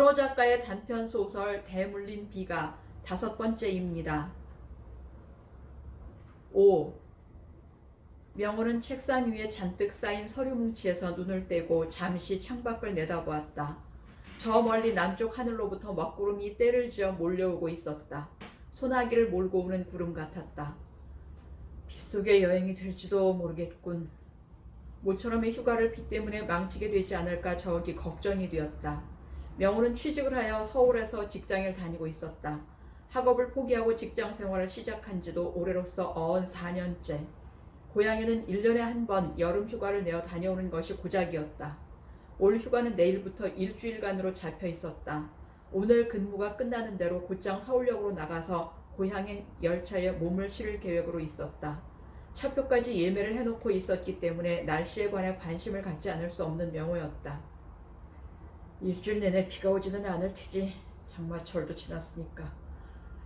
명호 작가의 단편 소설 대물린 비가 5번째입니다. 5. 명호는 책상 위에 잔뜩 쌓인 서류 뭉치에서 눈을 떼고 잠시 창밖을 내다보았다. 저 멀리 남쪽 하늘로부터 먹구름이 때를 지어 몰려오고 있었다. 소나기를 몰고 오는 구름 같았다. 빗속의 여행이 될지도 모르겠군. 모처럼의 휴가를 비 때문에 망치게 되지 않을까 저기 걱정이 되었다. 명호는 취직을 하여 서울에서 직장을 다니고 있었다. 학업을 포기하고 직장 생활을 시작한 지도 올해로써 어언 4년째. 고향에는 1년에 한 번 여름 휴가를 내어 다녀오는 것이 고작이었다. 올 휴가는 내일부터 일주일간으로 잡혀 있었다. 오늘 근무가 끝나는 대로 곧장 서울역으로 나가서 고향의 열차에 몸을 실을 계획으로 있었다. 차표까지 예매를 해놓고 있었기 때문에 날씨에 관해 관심을 갖지 않을 수 없는 명호였다. 일주일 내내 비가 오지는 않을 테지. 장마철도 지났으니까.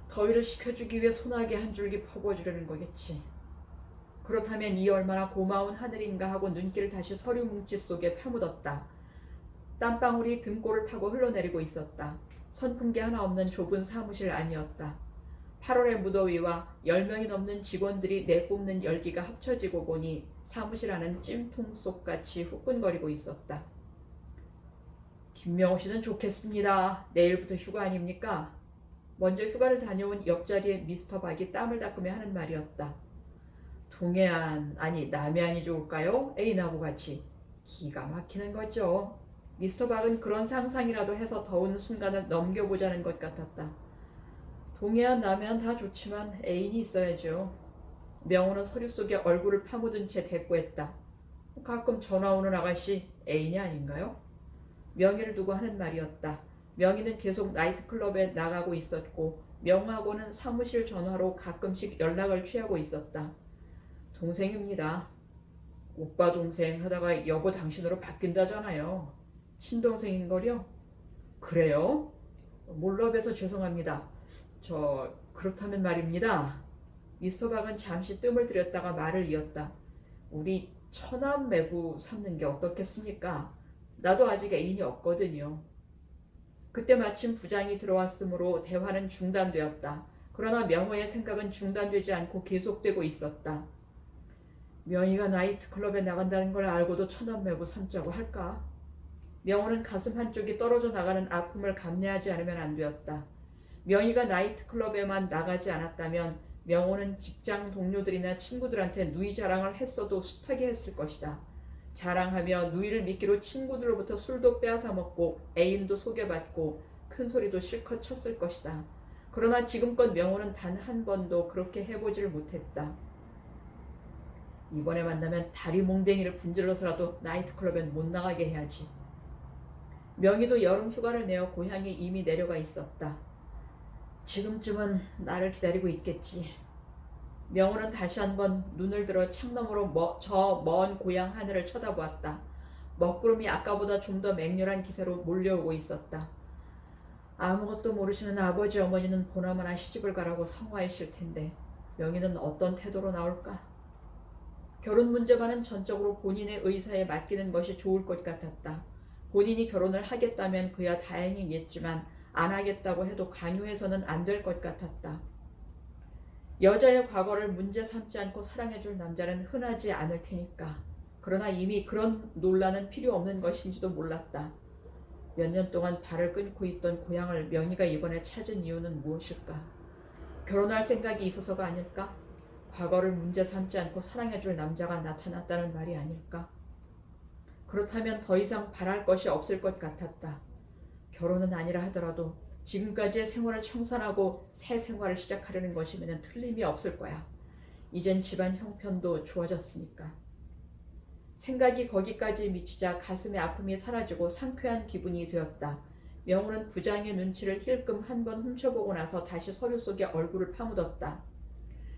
더위를 식혀주기 위해 소나기 한 줄기 퍼부어주려는 거겠지. 그렇다면 이 얼마나 고마운 하늘인가 하고 눈길을 다시 서류 뭉치 속에 파묻었다. 땀방울이 등골을 타고 흘러내리고 있었다. 선풍기 하나 없는 좁은 사무실 안이었다. 8월의 무더위와 10명이 넘는 직원들이 내뿜는 열기가 합쳐지고 보니 사무실 안은 찜통 속같이 후끈거리고 있었다. 김명호 씨는 좋겠습니다. 내일부터 휴가 아닙니까? 먼저 휴가를 다녀온 옆자리의 미스터 박이 땀을 닦으며 하는 말이었다. 동해안, 아니 남해안이 좋을까요? 애인하고 같이. 기가 막히는 거죠. 미스터 박은 그런 상상이라도 해서 더운 순간을 넘겨보자는 것 같았다. 동해안, 남해안 다 좋지만 애인이 있어야죠. 명호는 서류 속에 얼굴을 파묻은 채 대꾸했다. 가끔 전화 오는 아가씨 애인이 아닌가요? 명희를 두고 하는 말이었다. 명희는 계속 나이트클럽에 나가고 있었고 명호하고는 사무실 전화로 가끔씩 연락을 취하고 있었다. 동생입니다. 오빠 동생 하다가 여보 당신으로 바뀐다잖아요. 친동생인걸요? 그래요? 몰라봬서 죄송합니다. 그렇다면 말입니다. 미스터 박은 잠시 뜸을 들였다가 말을 이었다. 우리 처남 매부 삼는 게 어떻겠습니까? 나도 아직 애인이 없거든요. 그때 마침 부장이 들어왔으므로 대화는 중단되었다. 그러나 명호의 생각은 중단되지 않고 계속되고 있었다. 명희가 나이트클럽에 나간다는 걸 알고도 처남 매부 삼자고 할까? 명호는 가슴 한쪽이 떨어져 나가는 아픔을 감내하지 않으면 안 되었다. 명희가 나이트클럽에만 나가지 않았다면 명호는 직장 동료들이나 친구들한테 누이 자랑을 했어도 숱하게 했을 것이다. 자랑하며 누이를 미끼로 친구들로부터 술도 빼앗아 먹고 애인도 소개받고 큰소리도 실컷 쳤을 것이다. 그러나 지금껏 명호는 단 한 번도 그렇게 해보질 못했다. 이번에 만나면 다리 몽댕이를 분질러서라도 나이트클럽엔 못 나가게 해야지. 명희도 여름 휴가를 내어 고향에 이미 내려가 있었다. 지금쯤은 나를 기다리고 있겠지. 명호는 다시 한번 눈을 들어 창너머로 저 먼 고향 하늘을 쳐다보았다. 먹구름이 아까보다 좀 더 맹렬한 기세로 몰려오고 있었다. 아무것도 모르시는 아버지 어머니는 보나마나 시집을 가라고 성화하실 텐데 명희는 어떤 태도로 나올까? 결혼 문제만은 전적으로 본인의 의사에 맡기는 것이 좋을 것 같았다. 본인이 결혼을 하겠다면 그야 다행이겠지만 안 하겠다고 해도 강요해서는 안 될 것 같았다. 여자의 과거를 문제 삼지 않고 사랑해줄 남자는 흔하지 않을 테니까. 그러나 이미 그런 논란은 필요 없는 것인지도 몰랐다. 몇 년 동안 발을 끊고 있던 고향을 명희가 이번에 찾은 이유는 무엇일까? 결혼할 생각이 있어서가 아닐까? 과거를 문제 삼지 않고 사랑해줄 남자가 나타났다는 말이 아닐까? 그렇다면 더 이상 바랄 것이 없을 것 같았다. 결혼은 아니라 하더라도 지금까지의 생활을 청산하고 새 생활을 시작하려는 것이면 틀림이 없을 거야. 이젠 집안 형편도 좋아졌으니까. 생각이 거기까지 미치자 가슴의 아픔이 사라지고 상쾌한 기분이 되었다. 명호는 부장의 눈치를 힐끔 한번 훔쳐보고 나서 다시 서류 속에 얼굴을 파묻었다.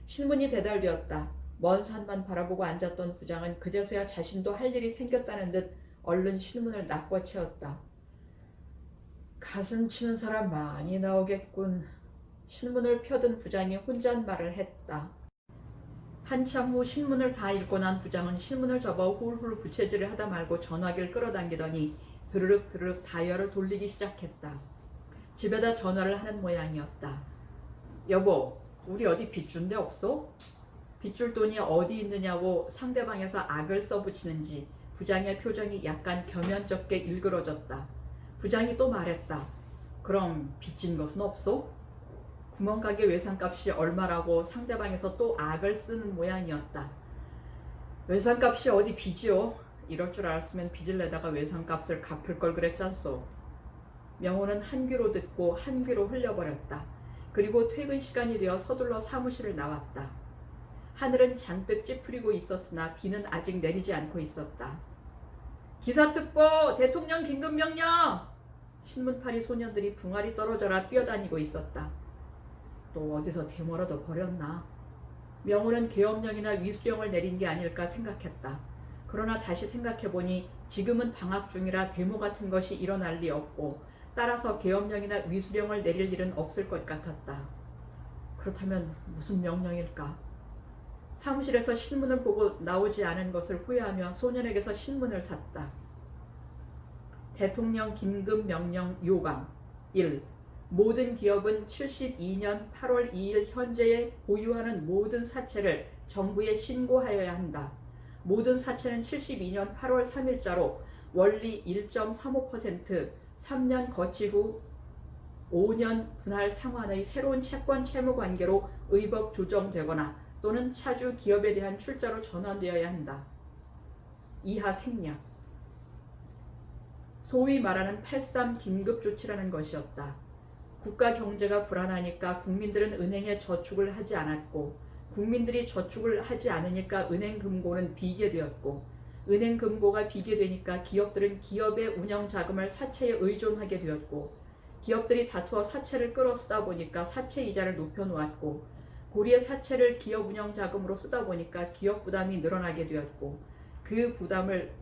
신문이 배달되었다. 먼 산만 바라보고 앉았던 부장은 그제서야 자신도 할 일이 생겼다는 듯 얼른 신문을 낚아채었다. 가슴 치는 사람 많이 나오겠군. 신문을 펴든 부장이 혼잣말을 했다. 한참 후 신문을 다 읽고 난 부장은 신문을 접어 훌훌 부채질을 하다 말고 전화기를 끌어당기더니 드르륵 드르륵 다이얼을 돌리기 시작했다. 집에다 전화를 하는 모양이었다. 여보, 우리 어디 빚준 데 없어? 빚줄 돈이 어디 있느냐고 상대방에서 악을 써붙이는지 부장의 표정이 약간 겸연쩍게 일그러졌다. 부장이 또 말했다. 그럼 빚진 것은 없어? 구멍가게 외상값이 얼마라고 상대방에서 또 악을 쓰는 모양이었다. 외상값이 어디 빚이요? 이럴 줄 알았으면 빚을 내다가 외상값을 갚을 걸 그랬잖소. 명호는 한 귀로 듣고 한 귀로 흘려버렸다. 그리고 퇴근 시간이 되어 서둘러 사무실을 나왔다. 하늘은 잔뜩 찌푸리고 있었으나 비는 아직 내리지 않고 있었다. 기사특보 대통령 긴급명령! 신문파리 소년들이 붕아리 떨어져라 뛰어다니고 있었다. 또 어디서 대머라도 버렸나? 명호는 계엄령이나 위수령을 내린 게 아닐까 생각했다. 그러나 다시 생각해보니 지금은 방학 중이라 데모 같은 것이 일어날 리 없고 따라서 계엄령이나 위수령을 내릴 일은 없을 것 같았다. 그렇다면 무슨 명령일까? 사무실에서 신문을 보고 나오지 않은 것을 후회하며 소년에게서 신문을 샀다. 대통령 긴급명령 요강 1. 모든 기업은 72년 8월 2일 현재에 보유하는 모든 사채를 정부에 신고하여야 한다. 모든 사채는 72년 8월 3일자로 원리 1.35%, 3년 거치 후 5년 분할 상환의 새로운 채권 채무 관계로 의법 조정되거나 또는 차주 기업에 대한 출자로 전환되어야 한다. 이하 생략. 소위 말하는 83 긴급조치라는 것이었다. 국가 경제가 불안하니까 국민들은 은행에 저축을 하지 않았고 국민들이 저축을 하지 않으니까 은행 금고는 비게 되었고 은행 금고가 비게 되니까 기업들은 기업의 운영 자금을 사채에 의존하게 되었고 기업들이 다투어 사채를 끌어 쓰다 보니까 사채 이자를 높여놓았고 고리의 사채를 기업 운영 자금으로 쓰다 보니까 기업 부담이 늘어나게 되었고 그 부담을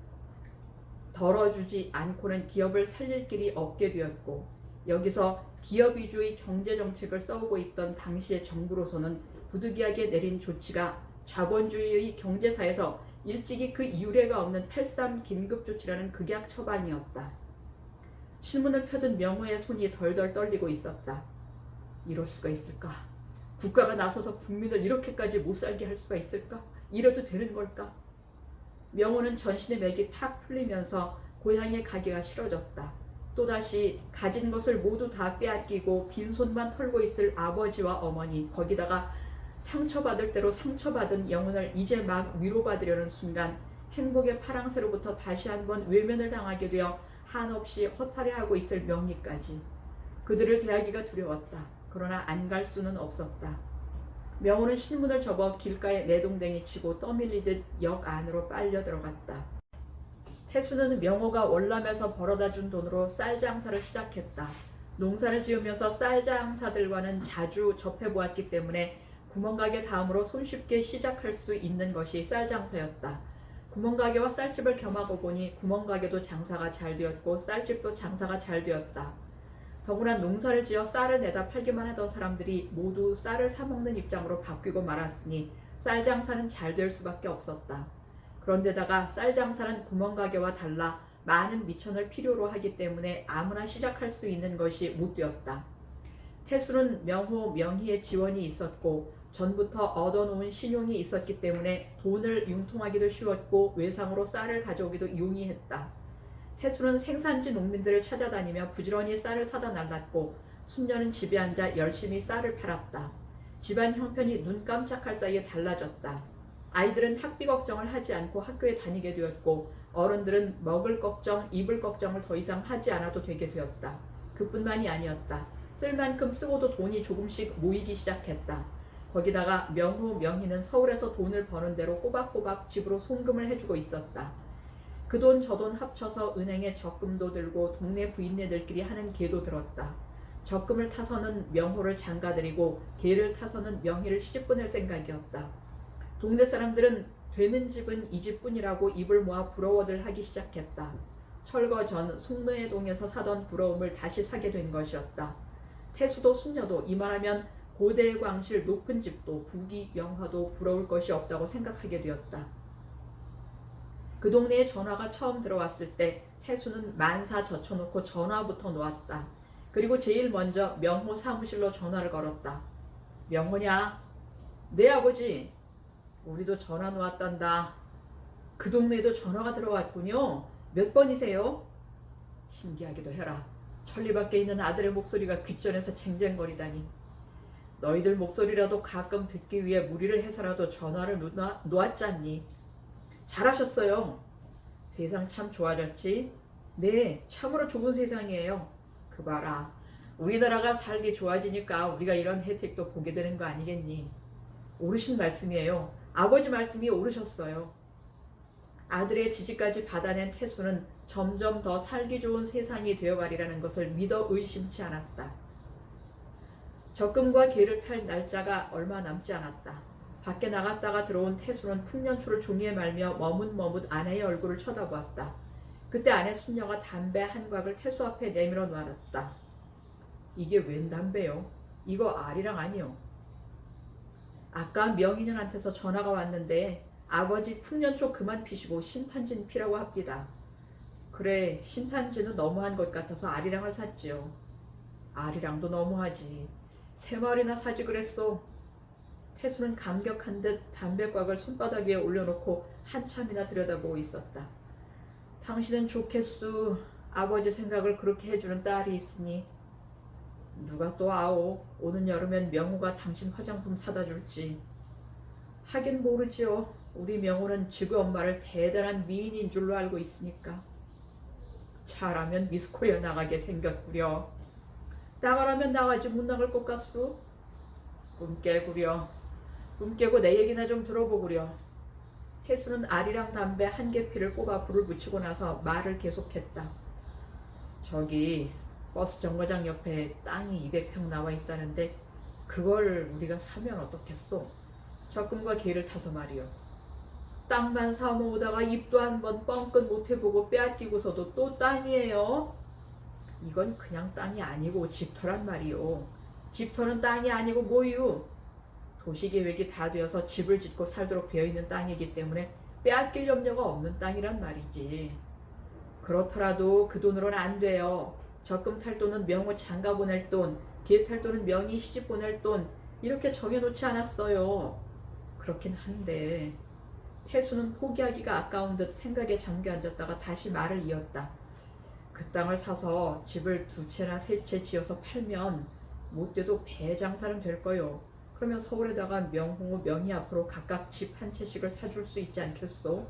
덜어주지 않고는 기업을 살릴 길이 없게 되었고 여기서 기업 위주의 경제정책을 써오고 있던 당시의 정부로서는 부득이하게 내린 조치가 자본주의의 경제사에서 일찍이 그 이유례가 없는 83 긴급조치라는 극약 처방이었다. 신문을 펴든 명호의 손이 덜덜 떨리고 있었다. 이럴 수가 있을까? 국가가 나서서 국민을 이렇게까지 못살게 할 수가 있을까? 이래도 되는 걸까? 명호는 전신의 맥이 탁 풀리면서 고향에 가기가 싫어졌다. 또다시 가진 것을 모두 다 빼앗기고 빈손만 털고 있을 아버지와 어머니, 거기다가 상처받을 대로 상처받은 영혼을 이제 막 위로받으려는 순간 행복의 파랑새로부터 다시 한번 외면을 당하게 되어 한없이 허탈해하고 있을 명희까지. 그들을 대하기가 두려웠다. 그러나 안 갈 수는 없었다. 명호는 신문을 접어 길가에 내동댕이 치고 떠밀리듯 역 안으로 빨려 들어갔다. 태수는 명호가 월남에서 벌어다준 돈으로 쌀 장사를 시작했다. 농사를 지으면서 쌀 장사들과는 자주 접해보았기 때문에 구멍가게 다음으로 손쉽게 시작할 수 있는 것이 쌀 장사였다. 구멍가게와 쌀집을 겸하고 보니 구멍가게도 장사가 잘 되었고 쌀집도 장사가 잘 되었다. 더구나 농사를 지어 쌀을 내다 팔기만 하던 사람들이 모두 쌀을 사먹는 입장으로 바뀌고 말았으니 쌀 장사는 잘 될 수밖에 없었다. 그런데다가 쌀 장사는 구멍가게와 달라 많은 미천을 필요로 하기 때문에 아무나 시작할 수 있는 것이 못 되었다. 태수는 명호, 명희의 지원이 있었고 전부터 얻어놓은 신용이 있었기 때문에 돈을 융통하기도 쉬웠고 외상으로 쌀을 가져오기도 용이했다. 태수는 생산지 농민들을 찾아다니며 부지런히 쌀을 사다 날랐고 순녀는 집에 앉아 열심히 쌀을 팔았다. 집안 형편이 눈 깜짝할 사이에 달라졌다. 아이들은 학비 걱정을 하지 않고 학교에 다니게 되었고 어른들은 먹을 걱정, 입을 걱정을 더 이상 하지 않아도 되게 되었다. 그뿐만이 아니었다. 쓸 만큼 쓰고도 돈이 조금씩 모이기 시작했다. 거기다가 명호, 명희는 서울에서 돈을 버는 대로 꼬박꼬박 집으로 송금을 해주고 있었다. 그 돈 저 돈 합쳐서 은행에 적금도 들고 동네 부인네들끼리 하는 개도 들었다. 적금을 타서는 명호를 장가들이고 개를 타서는 명희를 시집보낼 생각이었다. 동네 사람들은 되는 집은 이 집뿐이라고 입을 모아 부러워들 하기 시작했다. 철거 전 숭례동에서 사던 부러움을 다시 사게 된 것이었다. 태수도 순녀도 이말하면 고대의 광실 높은 집도 부귀 영화도 부러울 것이 없다고 생각하게 되었다. 그 동네에 전화가 처음 들어왔을 때 태수는 만사 젖혀놓고 전화부터 놓았다. 그리고 제일 먼저 명호 사무실로 전화를 걸었다. 명호냐? 네 아버지. 우리도 전화 놓았단다. 그 동네에도 전화가 들어왔군요. 몇 번이세요? 신기하기도 해라. 천리 밖에 있는 아들의 목소리가 귓전에서 쟁쟁거리다니. 너희들 목소리라도 가끔 듣기 위해 무리를 해서라도 전화를 놓았잖니. 잘하셨어요. 세상 참 좋아졌지? 네, 참으로 좋은 세상이에요. 그 봐라. 우리나라가 살기 좋아지니까 우리가 이런 혜택도 보게 되는 거 아니겠니? 옳으신 말씀이에요. 아버지 말씀이 옳으셨어요. 아들의 지지까지 받아낸 태수는 점점 더 살기 좋은 세상이 되어가리라는 것을 믿어 의심치 않았다. 적금과 개를 탈 날짜가 얼마 남지 않았다. 밖에 나갔다가 들어온 태수는 풍년초를 종이에 말며 머뭇머뭇 아내의 얼굴을 쳐다보았다. 그때 아내 순녀가 담배 한 곽을 태수 앞에 내밀어 놔뒀다. 이게 웬 담배요? 이거 아리랑 아니요. 아까 명인형한테서 전화가 왔는데 아버지 풍년초 그만 피시고 신탄진 피라고 합디다. 그래, 신탄진은 너무한 것 같아서 아리랑을 샀지요. 아리랑도 너무하지. 3마리나 사지 그랬소. 태수는 감격한 듯 담배곽을 손바닥 위에 올려놓고 한참이나 들여다보고 있었다. 당신은 좋겠수. 아버지 생각을 그렇게 해주는 딸이 있으니. 누가 또 아오. 오는 여름엔 명호가 당신 화장품 사다 줄지. 하긴 모르지요. 우리 명호는 지구 엄마를 대단한 미인인 줄로 알고 있으니까. 잘하면 미스코리아 나가게 생겼구려. 나가라면 나가지 못 나갈 것 같소. 꿈 깨구려. 꿈 깨고 내 얘기나 좀 들어보구려. 혜수는 아리랑 담배 한 개피를 꼽아 불을 붙이고 나서 말을 계속했다. 저기 버스 정거장 옆에 땅이 200평 나와 있다는데 그걸 우리가 사면 어떻겠소? 적금과 개를 타서 말이요. 땅만 사모으다가 입도 한번 뻥끗 못해보고 빼앗기고서도 또 땅이에요. 이건 그냥 땅이 아니고 집터란 말이요. 집터는 땅이 아니고 뭐유? 도시계획이 다 되어서 집을 짓고 살도록 되어있는 땅이기 때문에 빼앗길 염려가 없는 땅이란 말이지. 그렇더라도 그 돈으로는 안 돼요. 적금 탈 돈은 명호 장가 보낼 돈, 개 탈 돈은 명의 시집 보낼 돈, 이렇게 정해놓지 않았어요. 그렇긴 한데. 태수는 포기하기가 아까운 듯 생각에 잠겨 앉았다가 다시 말을 이었다. 그 땅을 사서 집을 2채나 3채 지어서 팔면 못돼도 배장사는 될 거요. 그러면 서울에다가 명호, 명희 앞으로 각각 집 한 채씩을 사줄 수 있지 않겠소?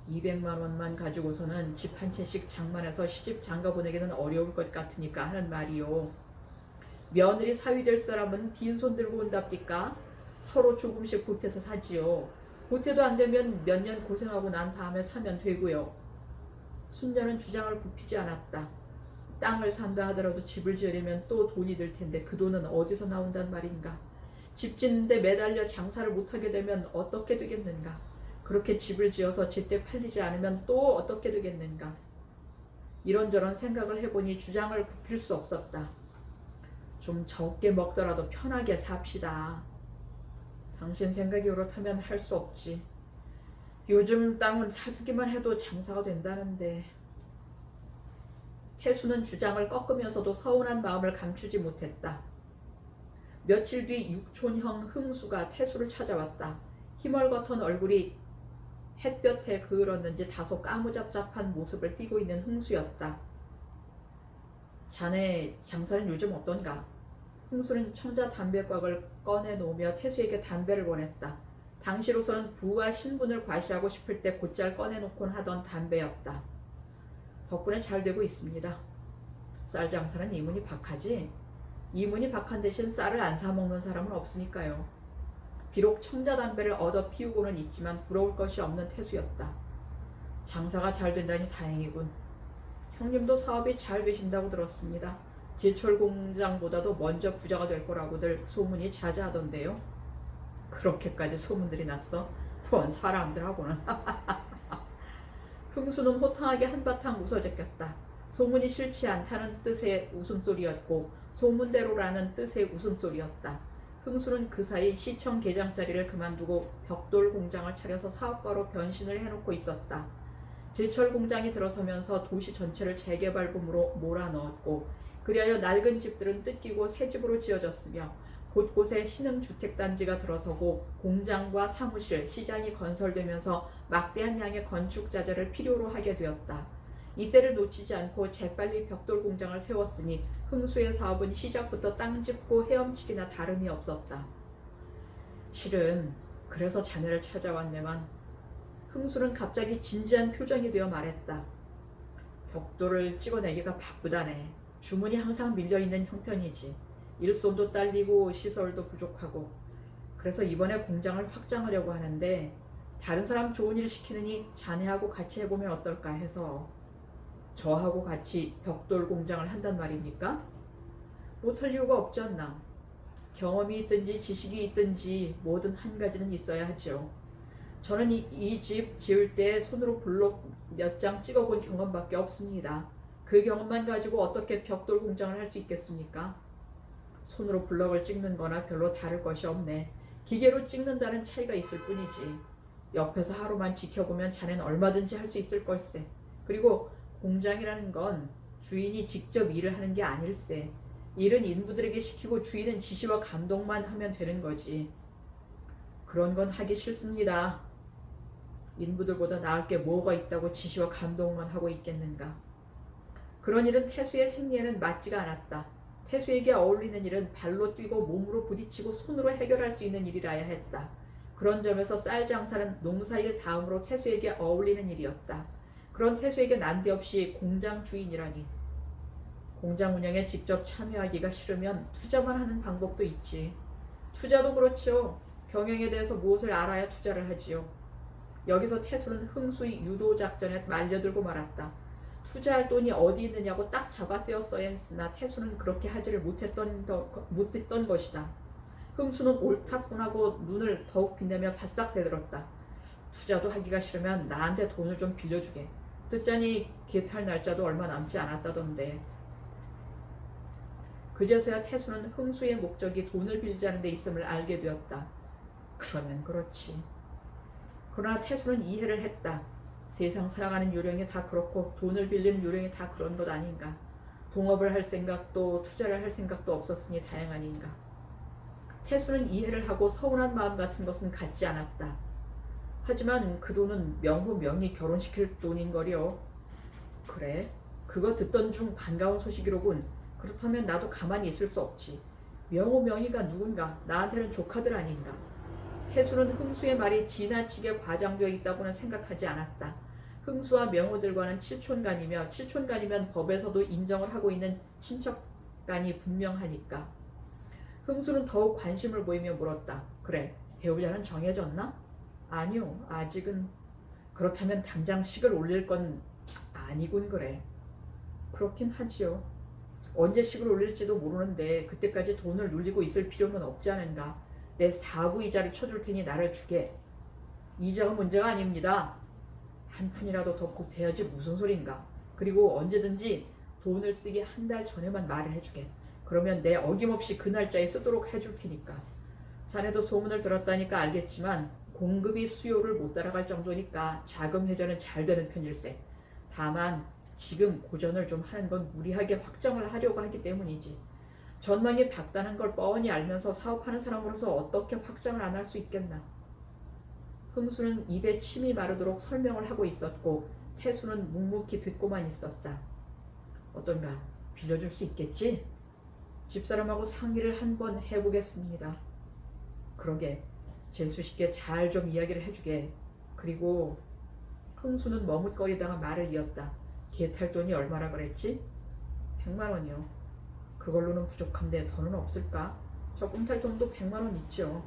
200만 원만 가지고서는 집 한 채씩 장만해서 시집 장가 보내기는 어려울 것 같으니까 하는 말이요. 며느리 사위 될 사람은 빈손 들고 온답니까? 서로 조금씩 보태서 사지요. 보태도 안 되면 몇 년 고생하고 난 다음에 사면 되고요. 순녀는 주장을 굽히지 않았다. 땅을 산다 하더라도 집을 지으려면 또 돈이 들 텐데 그 돈은 어디서 나온단 말인가? 집 짓는데 매달려 장사를 못하게 되면 어떻게 되겠는가? 그렇게 집을 지어서 제때 팔리지 않으면 또 어떻게 되겠는가? 이런저런 생각을 해보니 주장을 굽힐 수 없었다. 좀 적게 먹더라도 편하게 삽시다. 당신 생각이 그렇다면 할 수 없지. 요즘 땅은 사두기만 해도 장사가 된다는데. 태수는 주장을 꺾으면서도 서운한 마음을 감추지 못했다. 며칠 뒤 육촌형 흥수가 태수를 찾아왔다. 희멀겋은 얼굴이 햇볕에 그을었는지 다소 까무잡잡한 모습을 띠고 있는 흥수였다. 자네 장사는 요즘 어떤가? 흥수는 천자 담배곽을 꺼내놓으며 태수에게 담배를 보냈다. 당시로서는 부와 신분을 과시하고 싶을 때 곧잘 꺼내놓곤 하던 담배였다. 덕분에 잘 되고 있습니다. 쌀 장사는 이문이 박하지? 이문이 박한 대신 쌀을 안 사먹는 사람은 없으니까요. 비록 청자 담배를 얻어 피우고는 있지만 부러울 것이 없는 태수였다. 장사가 잘 된다니 다행이군. 형님도 사업이 잘 되신다고 들었습니다. 제철 공장보다도 먼저 부자가 될 거라고들 소문이 자자하던데요. 그렇게까지 소문들이 났어? 뭔 사람들하고는. 흥수는 호탕하게 한바탕 웃어제꼈다. 소문이 싫지 않다는 뜻의 웃음소리였고 소문대로라는 뜻의 웃음소리였다. 흥수는 그 사이 시청 개장 자리를 그만두고 벽돌 공장을 차려서 사업가로 변신을 해놓고 있었다. 제철 공장이 들어서면서 도시 전체를 재개발붐으로 몰아넣었고 그리하여 낡은 집들은 뜯기고 새 집으로 지어졌으며 곳곳에 신흥주택단지가 들어서고 공장과 사무실, 시장이 건설되면서 막대한 양의 건축자재를 필요로 하게 되었다. 이때를 놓치지 않고 재빨리 벽돌 공장을 세웠으니 흥수의 사업은 시작부터 땅 짚고 헤엄치기나 다름이 없었다. 실은 그래서 자네를 찾아왔네만. 흥수는 갑자기 진지한 표정이 되어 말했다. 벽돌을 찍어내기가 바쁘다네. 주문이 항상 밀려있는 형편이지. 일손도 딸리고 시설도 부족하고. 그래서 이번에 공장을 확장하려고 하는데 다른 사람 좋은 일 시키느니 자네하고 같이 해보면 어떨까 해서. 저하고 같이 벽돌 공장을 한단 말입니까? 못할 이유가 없지 않나. 경험이 있든지 지식이 있든지 뭐든 한 가지는 있어야 하죠. 저는 이 집 지을 때 손으로 블록 몇 장 찍어본 경험밖에 없습니다. 그 경험만 가지고 어떻게 벽돌 공장을 할 수 있겠습니까? 손으로 블럭을 찍는 거나 별로 다를 것이 없네. 기계로 찍는다는 차이가 있을 뿐이지. 옆에서 하루만 지켜보면 자네는 얼마든지 할 수 있을 걸세. 그리고 공장이라는 건 주인이 직접 일을 하는 게 아닐세. 일은 인부들에게 시키고 주인은 지시와 감독만 하면 되는 거지. 그런 건 하기 싫습니다. 인부들보다 나을 게 뭐가 있다고 지시와 감독만 하고 있겠는가. 그런 일은 태수의 생리에는 맞지가 않았다. 태수에게 어울리는 일은 발로 뛰고 몸으로 부딪히고 손으로 해결할 수 있는 일이라야 했다. 그런 점에서 쌀 장사는 농사일 다음으로 태수에게 어울리는 일이었다. 그런 태수에게 난데없이 공장 주인이라니. 공장 운영에 직접 참여하기가 싫으면 투자만 하는 방법도 있지. 투자도 그렇죠. 경영에 대해서 무엇을 알아야 투자를 하지요. 여기서 태수는 흥수의 유도 작전에 말려들고 말았다. 투자할 돈이 어디 있느냐고 딱 잡아떼었어야 했으나 태수는 그렇게 하지를 못했던 것이다. 흥수는 옳다곤하고 눈을 더욱 빛내며 바싹 대들었다. 투자도 하기가 싫으면 나한테 돈을 좀 빌려주게. 듣자니 개탈 날짜도 얼마 남지 않았다던데. 그제서야 태수는 흥수의 목적이 돈을 빌자는 데 있음을 알게 되었다. 그러면 그렇지. 그러나 태수는 이해를 했다. 세상 살아가는 요령이 다 그렇고 돈을 빌리는 요령이 다 그런 것 아닌가. 동업을 할 생각도 투자를 할 생각도 없었으니 다행 아닌가. 태수는 이해를 하고 서운한 마음 같은 것은 갖지 않았다. 하지만 그 돈은 명호 명의 결혼시킬 돈인거려. 그래? 그거 듣던 중 반가운 소식이로군. 그렇다면 나도 가만히 있을 수 없지. 명호 명의가 누군가? 나한테는 조카들 아닌가. 태수는 흥수의 말이 지나치게 과장되어 있다고는 생각하지 않았다. 흥수와 명호들과는 칠촌간이며 칠촌간이면 법에서도 인정을 하고 있는 친척간이 분명하니까. 흥수는 더욱 관심을 보이며 물었다. 그래, 배우자는 정해졌나? 아니요, 아직은. 그렇다면 당장 식을 올릴 건 아니군. 그래. 그렇긴 하지요. 언제 식을 올릴지도 모르는데 그때까지 돈을 눌리고 있을 필요는 없지 않은가. 내 사부 이자를 쳐줄 테니 나를 주게. 이자가 문제가 아닙니다. 한 푼이라도 더 보태야지 무슨 소린가. 그리고 언제든지 돈을 쓰기 한 달 전에만 말을 해주게. 그러면 내 어김없이 그 날짜에 쓰도록 해줄 테니까. 자네도 소문을 들었다니까 알겠지만 공급이 수요를 못 따라갈 정도니까 자금 회전은 잘 되는 편일세. 다만 지금 고전을 좀 하는 건 무리하게 확장을 하려고 하기 때문이지. 전망이 밝다는 걸 뻔히 알면서 사업하는 사람으로서 어떻게 확장을 안 할 수 있겠나. 흥수는 입에 침이 마르도록 설명을 하고 있었고 태수는 묵묵히 듣고만 있었다. 어떤가? 빌려줄 수 있겠지? 집사람하고 상의를 한번 해보겠습니다. 그러게, 재수씨께 잘 좀 이야기를 해주게. 그리고 흥수는 머뭇거리다가 말을 이었다. 개탈 돈이 얼마나 그랬지? 100만 원이요. 그걸로는 부족한데 더는 없을까? 저 꿈탈 돈도 100만 원 있죠.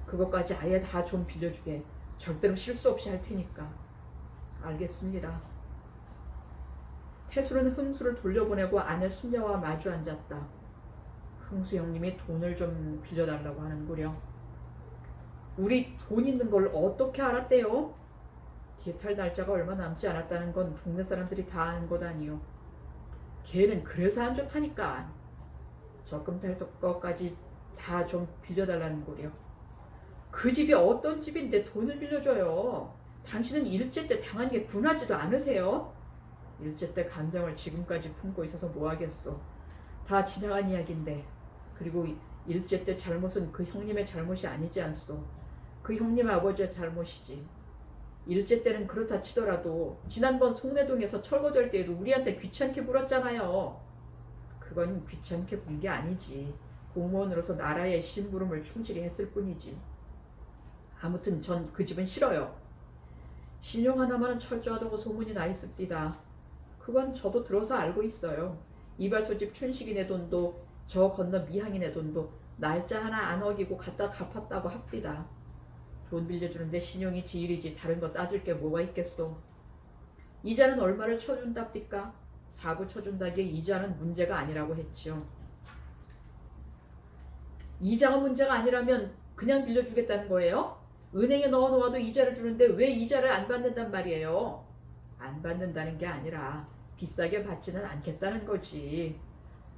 그것까지 아예 다 좀 빌려주게. 절대로 실수 없이 할 테니까. 알겠습니다. 태수는 흥수를 돌려보내고 아내 순녀와 마주 앉았다. 흥수 형님이 돈을 좀 빌려달라고 하는구려. 우리 돈 있는 걸 어떻게 알았대요? 개탈 날짜가 얼마 남지 않았다는 건 동네 사람들이 다 아는 것 아니요. 걔는 그래서 안 좋다니까. 적금 탈 것까지 다 좀 빌려달라는 거려. 그 집이 어떤 집인데 돈을 빌려줘요. 당신은 일제 때 당한 게 분하지도 않으세요? 일제 때 감정을 지금까지 품고 있어서 뭐 하겠어. 다 지나간 이야기인데. 그리고 일제 때 잘못은 그 형님의 잘못이 아니지 않소. 그 형님 아버지의 잘못이지. 일제 때는 그렇다 치더라도 지난번 송내동에서 철거될 때에도 우리한테 귀찮게 굴었잖아요. 그건 귀찮게 군 게 아니지. 공무원으로서 나라의 심부름을 충실히 했을 뿐이지. 아무튼 전 그 집은 싫어요. 신용 하나만은 철저하다고 소문이 나 있습니다. 그건 저도 들어서 알고 있어요. 이발소집 춘식이네 돈도 저 건너 미항이네 돈도 날짜 하나 안 어기고 갖다 갚았다고 합디다. 돈 빌려주는데 신용이 지일이지 다른 거 따질 게 뭐가 있겠소. 이자는 얼마를 쳐준답디까? 4부 쳐준다기에 이자는 문제가 아니라고 했지요. 이자가 문제가 아니라면 그냥 빌려주겠다는 거예요? 은행에 넣어놓아도 이자를 주는데 왜 이자를 안 받는단 말이에요? 안 받는다는 게 아니라 비싸게 받지는 않겠다는 거지.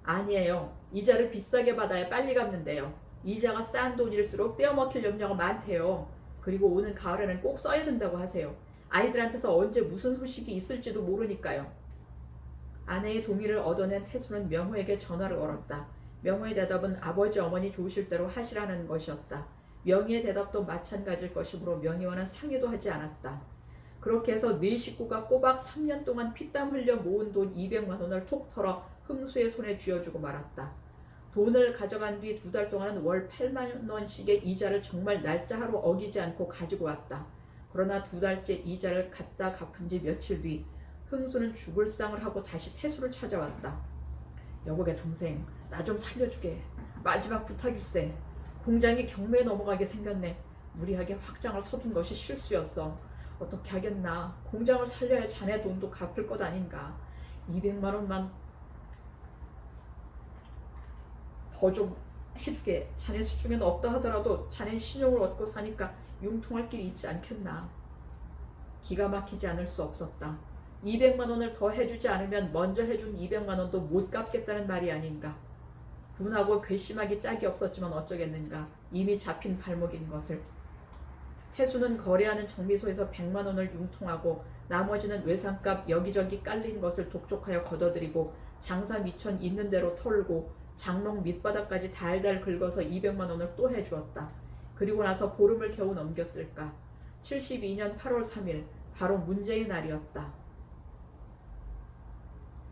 아니에요. 이자를 비싸게 받아야 빨리 갚는데요. 이자가 싼 돈일수록 떼어먹힐 염려가 많대요. 그리고 오는 가을에는 꼭 써야 된다고 하세요. 아이들한테서 언제 무슨 소식이 있을지도 모르니까요. 아내의 동의를 얻어낸 태수는 명호에게 전화를 걸었다. 명호의 대답은 아버지 어머니 좋으실 대로 하시라는 것이었다. 명희의 대답도 마찬가지일 것이므로 명희와는 상의도 하지 않았다. 그렇게 해서 네 식구가 꼬박 3년 동안 피땀 흘려 모은 돈 200만 원을 톡 털어 흥수의 손에 쥐어주고 말았다. 돈을 가져간 뒤 2달 동안은 월 8만 원씩의 이자를 정말 날짜하루 어기지 않고 가지고 왔다. 그러나 2달째 이자를 갖다 갚은 지 며칠 뒤 흥수는 죽을 상을 하고 다시 태수를 찾아왔다. 여보게 동생, 나 좀 살려주게. 마지막 부탁일세. 공장이 경매에 넘어가게 생겼네. 무리하게 확장을 서둔 것이 실수였어. 어떻게 하겠나. 공장을 살려야 자네 돈도 갚을 것 아닌가. 200만 원만 더 좀 해주게. 자네 수중에는 없다 하더라도 자네 신용을 얻고 사니까 융통할 길이 있지 않겠나. 기가 막히지 않을 수 없었다. 200만 원을 더 해주지 않으면 먼저 해준 200만 원도 못 갚겠다는 말이 아닌가. 분하고 괘씸하기 짝이 없었지만 어쩌겠는가. 이미 잡힌 발목인 것을. 태수는 거래하는 정미소에서 100만 원을 융통하고 나머지는 외상값 여기저기 깔린 것을 독촉하여 걷어들이고 장사 미천 있는 대로 털고 장롱 밑바닥까지 달달 긁어서 200만 원을 또 해주었다. 그리고 나서 보름을 겨우 넘겼을까. 72년 8월 3일 바로 문제의 날이었다.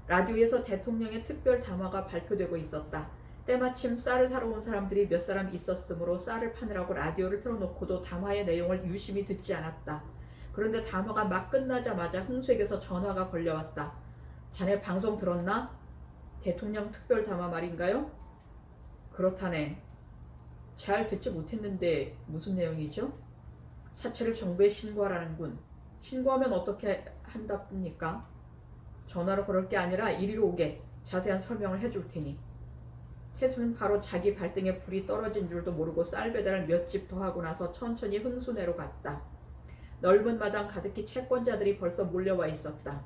라디오에서 대통령의 특별 담화가 발표되고 있었다. 때마침 쌀을 사러 온 사람들이 몇 사람 있었으므로 쌀을 파느라고 라디오를 틀어놓고도 담화의 내용을 유심히 듣지 않았다. 그런데 담화가 막 끝나자마자 흥수에게서 전화가 걸려왔다. 자네 방송 들었나? 대통령 특별 담화 말인가요? 그렇다네. 잘 듣지 못했는데 무슨 내용이죠? 사체를 정부에 신고하라는군. 신고하면 어떻게 한답니까? 전화로 그럴 게 아니라 이리로 오게. 자세한 설명을 해줄 테니. 태수는 바로 자기 발등에 불이 떨어진 줄도 모르고 쌀 배달을 몇 집 더 하고 나서 천천히 흥수내로 갔다. 넓은 마당 가득히 채권자들이 벌써 몰려와 있었다.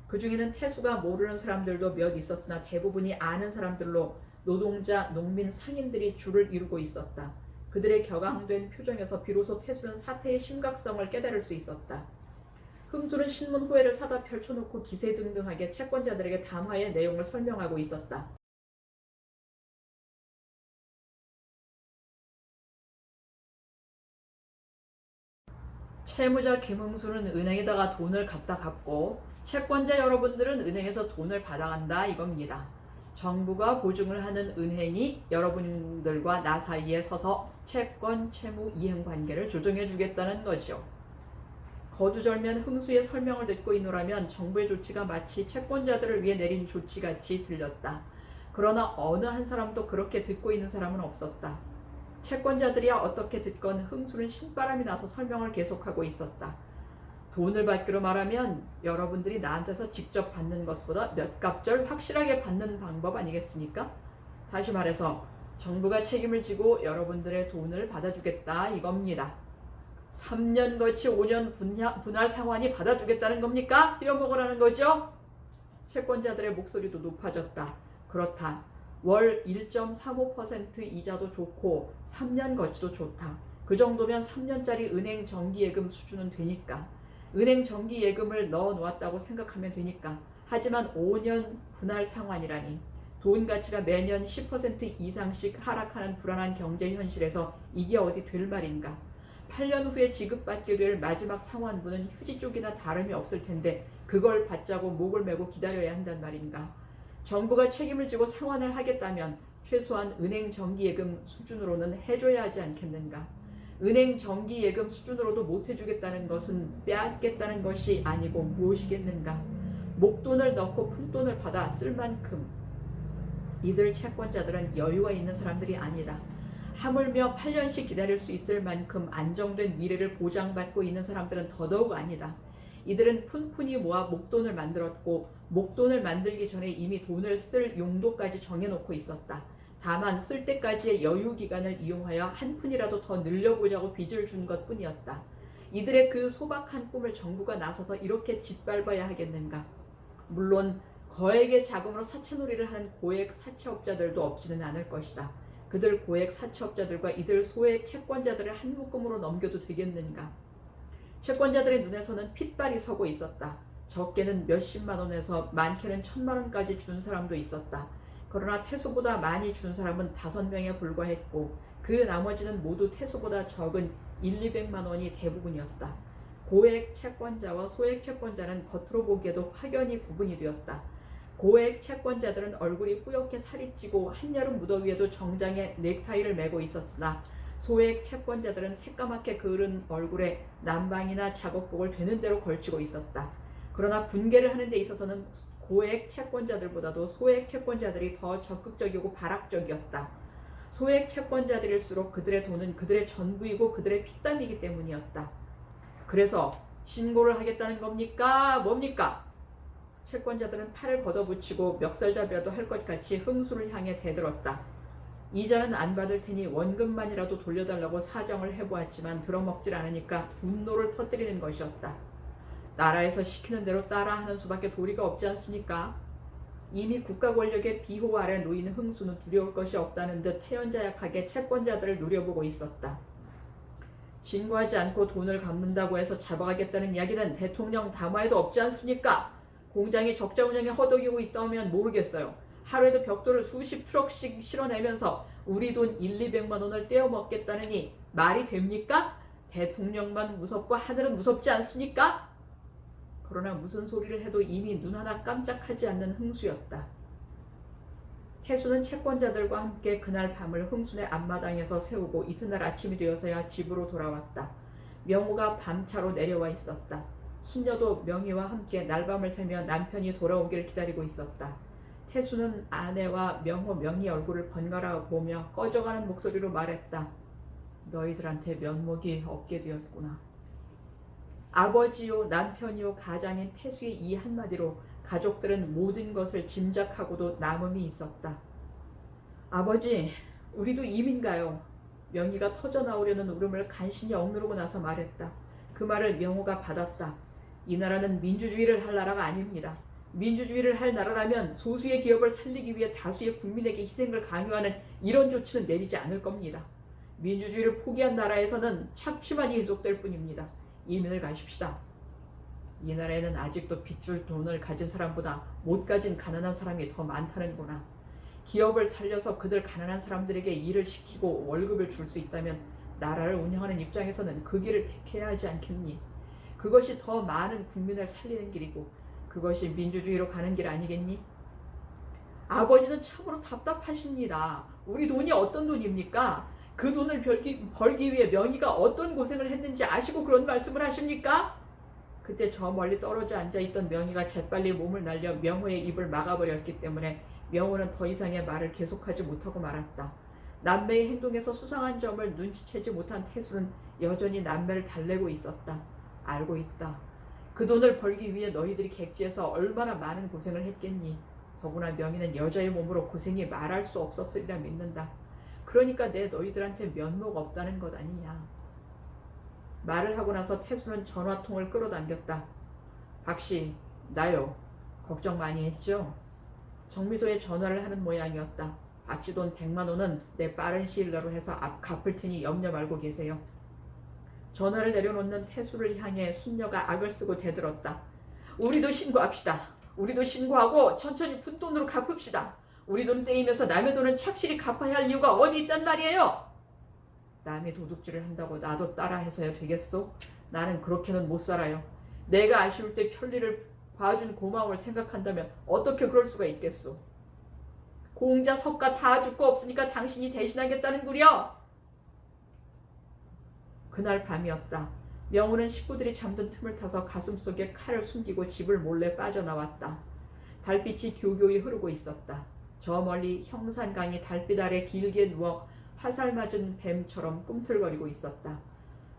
그 중에는 태수가 모르는 사람들도 몇 있었으나 대부분이 아는 사람들로 노동자, 농민, 상인들이 줄을 이루고 있었다. 그들의 격앙된 표정에서 비로소 태수는 사태의 심각성을 깨달을 수 있었다. 흥수는 신문 호해를 사다 펼쳐놓고 기세등등하게 채권자들에게 담화의 내용을 설명하고 있었다. 채무자 김흥수는 은행에다가 돈을 갖다 갚고 채권자 여러분들은 은행에서 돈을 받아간다 이겁니다. 정부가 보증을 하는 은행이 여러분들과 나 사이에 서서 채권, 채무 이행 관계를 조정해 주겠다는 거죠. 거두절미한 흥수의 설명을 듣고 있노라면 정부의 조치가 마치 채권자들을 위해 내린 조치같이 들렸다. 그러나 어느 한 사람도 그렇게 듣고 있는 사람은 없었다. 채권자들이야 어떻게 듣건 흥수는 신바람이 나서 설명을 계속하고 있었다. 돈을 받기로 말하면 여러분들이 나한테서 직접 받는 것보다 몇 갑절 확실하게 받는 방법 아니겠습니까? 다시 말해서 정부가 책임을 지고 여러분들의 돈을 받아주겠다 이겁니다. 3년 거치 5년 분할 상환이 받아주겠다는 겁니까? 띄어먹으라는 거죠? 채권자들의 목소리도 높아졌다. 그렇다. 월 1.35% 이자도 좋고 3년 거치도 좋다. 그 정도면 3년짜리 은행 정기예금 수준은 되니까. 은행 정기예금을 넣어놓았다고 생각하면 되니까. 하지만 5년 분할 상환이라니. 돈 가치가 매년 10% 이상씩 하락하는 불안한 경제 현실에서 이게 어디 될 말인가. 8년 후에 지급받게 될 마지막 상환분은 휴지 쪽이나 다름이 없을 텐데 그걸 받자고 목을 메고 기다려야 한단 말인가. 정부가 책임을 지고 상환을 하겠다면 최소한 은행 정기예금 수준으로는 해줘야 하지 않겠는가. 은행 정기예금 수준으로도 못 해주겠다는 것은 빼앗겠다는 것이 아니고 무엇이겠는가. 목돈을 넣고 푼돈을 받아 쓸 만큼 이들 채권자들은 여유가 있는 사람들이 아니다. 하물며 8년씩 기다릴 수 있을 만큼 안정된 미래를 보장받고 있는 사람들은 더더욱 아니다. 이들은 푼푼히 모아 목돈을 만들었고 목돈을 만들기 전에 이미 돈을 쓸 용도까지 정해놓고 있었다. 다만 쓸 때까지의 여유 기간을 이용하여 한 푼이라도 더 늘려보자고 빚을 준 것뿐이었다. 이들의 그 소박한 꿈을 정부가 나서서 이렇게 짓밟아야 하겠는가. 물론 거액의 자금으로 사채놀이를 하는 고액 사채업자들도 없지는 않을 것이다. 그들 고액 사채업자들과 이들 소액 채권자들을 한 묶음으로 넘겨도 되겠는가. 채권자들의 눈에서는 핏발이 서고 있었다. 적게는 몇십만 원에서 많게는 1,000만 원까지 준 사람도 있었다. 그러나 태수보다 많이 준 사람은 5명에 불과했고 그 나머지는 모두 태수보다 적은 200만 원이 대부분이었다. 고액 채권자와 소액 채권자는 겉으로 보기에도 확연히 구분이 되었다. 고액 채권자들은 얼굴이 뿌옇게 살이 찌고 한여름 무더위에도 정장에 넥타이를 메고 있었으나 소액 채권자들은 새까맣게 그을은 얼굴에 난방이나 작업복을 되는 대로 걸치고 있었다. 그러나 분개를 하는 데 있어서는 고액 채권자들보다도 소액 채권자들이 더 적극적이고 발악적이었다. 소액 채권자들일수록 그들의 돈은 그들의 전부이고 그들의 피땀이기 때문이었다. 그래서 신고를 하겠다는 겁니까? 뭡니까? 채권자들은 팔을 걷어붙이고 멱살잡이라도 할 것 같이 흥수를 향해 대들었다. 이자는 안 받을 테니 원금만이라도 돌려달라고 사정을 해보았지만 들어먹질 않으니까 분노를 터뜨리는 것이었다. 나라에서 시키는 대로 따라하는 수밖에 도리가 없지 않습니까? 이미 국가 권력의 비호 아래 놓인 흥수는 두려울 것이 없다는 듯 태연자약하게 채권자들을 노려보고 있었다. 신고하지 않고 돈을 갚는다고 해서 잡아가겠다는 이야기는 대통령 담화에도 없지 않습니까? 공장이 적자 운영에 허덕이고 있다면 모르겠어요. 하루에도 벽돌을 수십 트럭씩 실어내면서 우리 돈 200만 원을 떼어먹겠다느니 말이 됩니까? 대통령만 무섭고 하늘은 무섭지 않습니까? 그러나 무슨 소리를 해도 이미 눈 하나 깜짝하지 않는 흥수였다. 태수는 채권자들과 함께 그날 밤을 흥순의 앞마당에서 세우고 이튿날 아침이 되어서야 집으로 돌아왔다. 명호가 밤차로 내려와 있었다. 순녀도 명희와 함께 날밤을 새며 남편이 돌아오길 기다리고 있었다. 태수는 아내와 명호, 명희 얼굴을 번갈아 보며 꺼져가는 목소리로 말했다. 너희들한테 면목이 없게 되었구나. 아버지요 남편이요 가장인 태수의 이 한마디로 가족들은 모든 것을 짐작하고도 남음이 있었다. 아버지, 우리도 이민가요? 명희가 터져나오려는 울음을 간신히 억누르고 나서 말했다. 그 말을 명호가 받았다. 이 나라는 민주주의를 할 나라가 아닙니다. 민주주의를 할 나라라면 소수의 기업을 살리기 위해 다수의 국민에게 희생을 강요하는 이런 조치는 내리지 않을 겁니다. 민주주의를 포기한 나라에서는 착취만이 계속될 뿐입니다. 이민을 가십시다. 이 나라에는 아직도 빚줄 돈을 가진 사람보다 못 가진 가난한 사람이 더 많다는구나. 기업을 살려서 그들 가난한 사람들에게 일을 시키고 월급을 줄 수 있다면 나라를 운영하는 입장에서는 그 길을 택해야 하지 않겠니? 그것이 더 많은 국민을 살리는 길이고 그것이 민주주의로 가는 길 아니겠니? 아버지는 참으로 답답하십니다. 우리 돈이 어떤 돈입니까? 그 돈을 벌기 위해 명희가 어떤 고생을 했는지 아시고 그런 말씀을 하십니까? 그때 저 멀리 떨어져 앉아있던 명희가 재빨리 몸을 날려 명호의 입을 막아버렸기 때문에 명호는 더 이상의 말을 계속하지 못하고 말았다. 남매의 행동에서 수상한 점을 눈치채지 못한 태수는 여전히 남매를 달래고 있었다. 알고 있다. 그 돈을 벌기 위해 너희들이 객지에서 얼마나 많은 고생을 했겠니? 더구나 명희는 여자의 몸으로 고생이 말할 수 없었으리라 믿는다. 그러니까 내 너희들한테 면목 없다는 것 아니냐. 말을 하고 나서 태수는 전화통을 끌어당겼다. 박씨, 나요. 걱정 많이 했죠? 정미소에 전화를 하는 모양이었다. 박씨 돈 100만 원은 내 빠른 시일 내로 해서 갚을 테니 염려 말고 계세요. 전화를 내려놓는 태수를 향해 순녀가 악을 쓰고 대들었다. 우리도 신고합시다. 우리도 신고하고 천천히 푼돈으로 갚읍시다. 우리 돈 떼이면서 남의 돈은 착실히 갚아야 할 이유가 어디 있단 말이에요. 남이 도둑질을 한다고 나도 따라 해서야 되겠소? 나는 그렇게는 못 살아요. 내가 아쉬울 때 편리를 봐준 고마움을 생각한다면 어떻게 그럴 수가 있겠소? 공자 석가 다 죽고 없으니까 당신이 대신하겠다는 구려. 그날 밤이었다. 명호는 식구들이 잠든 틈을 타서 가슴속에 칼을 숨기고 집을 몰래 빠져나왔다. 달빛이 교교히 흐르고 있었다. 저 멀리 형산강이 달빛 아래 길게 누워 화살 맞은 뱀처럼 꿈틀거리고 있었다.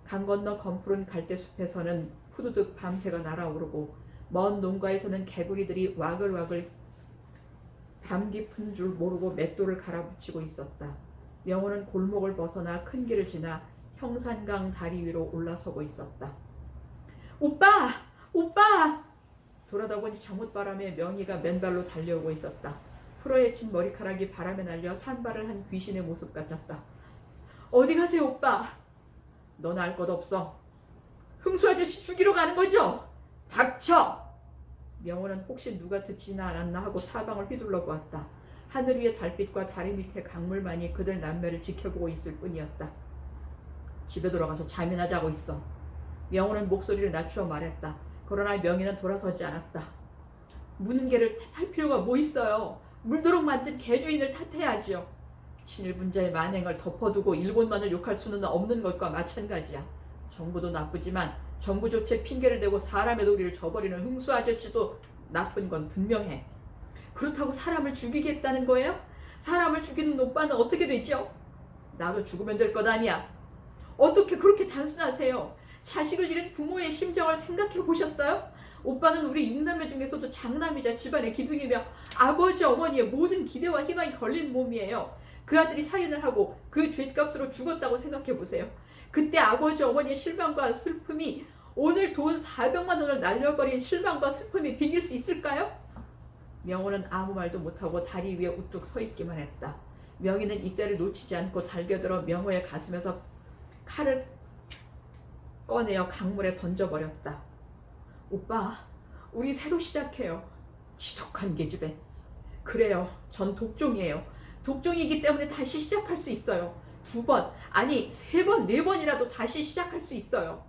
강 건너 검푸른 갈대숲에서는 푸드득 밤새가 날아오르고 먼 농가에서는 개구리들이 와글와글 밤 깊은 줄 모르고 맷돌을 갈아붙이고 있었다. 명호는 골목을 벗어나 큰 길을 지나 형산강 다리 위로 올라서고 있었다. 오빠! 오빠! 돌아다 보니 잠옷바람에 명희가 맨발로 달려오고 있었다. 풀어헤친 머리카락이 바람에 날려 산발을 한 귀신의 모습 같았다. 어디 가세요, 오빠? 넌 알 것 없어. 흥수 아저씨 죽이러 가는 거죠? 닥쳐! 명호는 혹시 누가 듣지나 않았나 하고 사방을 휘둘러 보았다. 하늘 위의 달빛과 다리 밑에 강물만이 그들 남매를 지켜보고 있을 뿐이었다. 집에 돌아가서 잠이나 자고 있어. 명호는 목소리를 낮추어 말했다. 그러나 명희는 돌아서지 않았다. 무는 개를 탓할 필요가 뭐 있어요. 물도록 만든 개주인을 탓해야지요. 친일분자의 만행을 덮어두고 일본만을 욕할 수는 없는 것과 마찬가지야. 정부도 나쁘지만 정부 조치에 핑계를 대고 사람의 도리를 저버리는 흥수 아저씨도 나쁜 건 분명해. 그렇다고 사람을 죽이겠다는 거예요? 사람을 죽이는 오빠는 어떻게 되죠? 나도 죽으면 될 것 아니야. 어떻게 그렇게 단순하세요? 자식을 잃은 부모의 심정을 생각해 보셨어요? 오빠는 우리 6남매 중에서도 장남이자 집안의 기둥이며 아버지 어머니의 모든 기대와 희망이 걸린 몸이에요. 그 아들이 살인을 하고 그 죗값으로 죽었다고 생각해 보세요. 그때 아버지 어머니의 실망과 슬픔이 오늘 돈 400만 원을 날려버린 실망과 슬픔이 비길 수 있을까요? 명호는 아무 말도 못하고 다리 위에 우뚝 서 있기만 했다. 명희는 이때를 놓치지 않고 달겨들어 명호의 가슴에서 칼을 꺼내어 강물에 던져버렸다. 오빠, 우리 새로 시작해요. 지독한 계집애. 그래요, 전 독종이에요. 독종이기 때문에 다시 시작할 수 있어요. 2번, 아니 3번, 4번이라도 다시 시작할 수 있어요.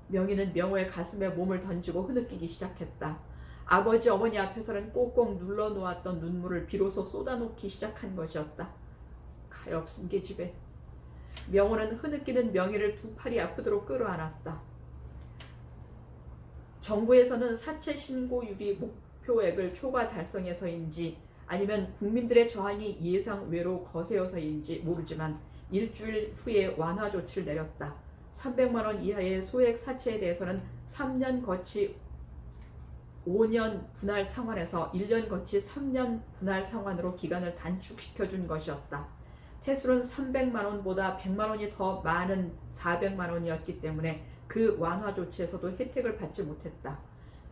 명희는 명호의 가슴에 몸을 던지고 흐느끼기 시작했다. 아버지 어머니 앞에서는 꼭꼭 눌러놓았던 눈물을 비로소 쏟아놓기 시작한 것이었다. 가엾은 계집애. 명호는 흐느끼는 명희를 두 팔이 아프도록 끌어안았다. 정부에서는 사체 신고율이 목표액을 초과 달성해서인지 아니면 국민들의 저항이 예상 외로 거세어서인지 모르지만 일주일 후에 완화 조치를 내렸다. 300만 원 이하의 소액 사체에 대해서는 3년 거치 5년 분할 상환에서 1년 거치 3년 분할 상환으로 기간을 단축시켜준 것이었다. 태술은 300만 원보다 100만 원이 더 많은 400만 원이었기 때문에 그 완화 조치에서도 혜택을 받지 못했다.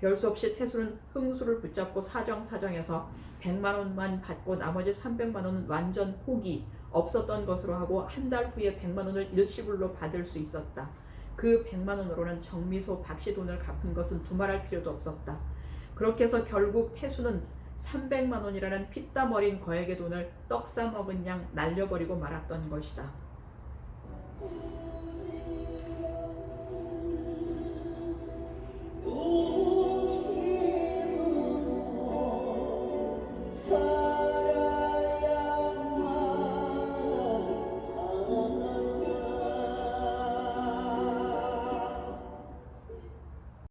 별수 없이 태술은 흥수를 붙잡고 사정사정해서 100만 원만 받고 나머지 300만 원은 완전 포기, 없었던 것으로 하고 한 달 후에 100만 원을 일시불로 받을 수 있었다. 그 100만 원으로는 정미소 박씨 돈을 갚은 것은 두말할 필요도 없었다. 그렇게 해서 결국 태수는 300만 원이라는 피땀 어린 거액의 돈을 떡 싸먹은 양 날려버리고 말았던 것이다.